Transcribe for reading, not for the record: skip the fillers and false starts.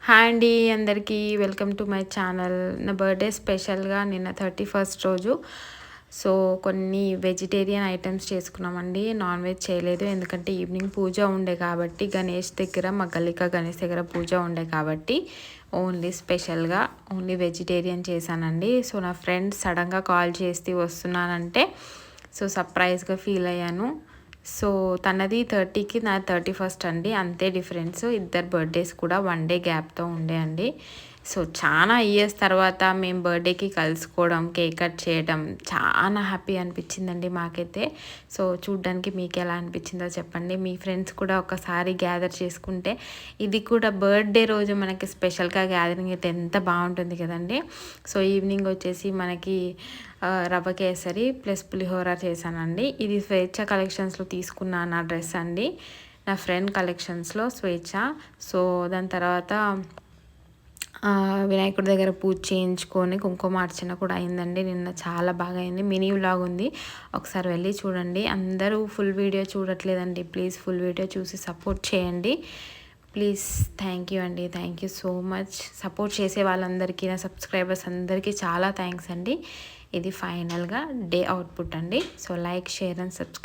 Hi అండి అందరికీ welcome to my channel. నా బర్త్డే స్పెషల్గా నిన్న 31st రోజు సో కొన్ని వెజిటేరియన్ ఐటమ్స్ చేసుకున్నామండి. నాన్ వెజ్ చేయలేదు, ఎందుకంటే ఈవినింగ్ పూజ ఉండే కాబట్టి గణేష్ దగ్గర, మా గల్లిక గణేష్ దగ్గర పూజ ఉండే కాబట్టి స్పెషల్గా ఓన్లీ వెజిటేరియన్ చేశానండి. సో నా ఫ్రెండ్ సడన్గా కాల్ చేసి వస్తున్నానంటే సో సర్ప్రైజ్గా ఫీల్ అయ్యాను. సో తనది 30కి, నా 31st అండి, అంతే డిఫరెన్స్. ఇద్దరు బర్త్డేస్ కూడా 1 డే గ్యాప్తో ఉండే అండి. సో చాలా ఇయర్స్ తర్వాత మేము బర్త్డేకి కలుసుకోవడం, కేక్ కట్ చేయడం చాలా హ్యాపీ అనిపించిందండి మాకైతే. సో చూడ్డానికి మీకు ఎలా అనిపించిందో చెప్పండి. మీ ఫ్రెండ్స్ కూడా ఒకసారి గ్యాదర్ చేసుకుంటే, ఇది కూడా బర్త్డే రోజు మనకి స్పెషల్గా గ్యాదరింగ్ అయితే ఎంత బాగుంటుంది కదండి. సో ఈవినింగ్ వచ్చేసి మనకి రవ్వ కేసరి ప్లస్ పులిహోర చేశానండి. ఇది స్వేచ్ఛ కలెక్షన్స్లో తీసుకున్న నా డ్రెస్ అండి, నా ఫ్రెండ్ కలెక్షన్స్లో స్వేచ్ఛ. సో దాని తర్వాత వినాయకుడి దగ్గర పూజ చేయించుకొని కుంకుమార్చన కూడా అయిందండి నిన్న. చాలా బాగా అయింది. మినీ వ్లాగ్ ఉంది, ఒకసారి వెళ్ళి చూడండి. అందరూ ఫుల్ వీడియో చూడట్లేదండి, ప్లీజ్ ఫుల్ వీడియో చూసి సపోర్ట్ చేయండి ప్లీజ్. థ్యాంక్ యూ అండి, thank you so much. Support చేసే వాళ్ళందరికీ, నా సబ్స్క్రైబర్స్ అందరికీ చాలా థ్యాంక్స్ అండి. ఇది ఫైనల్గా డే అవుట్పుట్ అండి. So like, share and subscribe.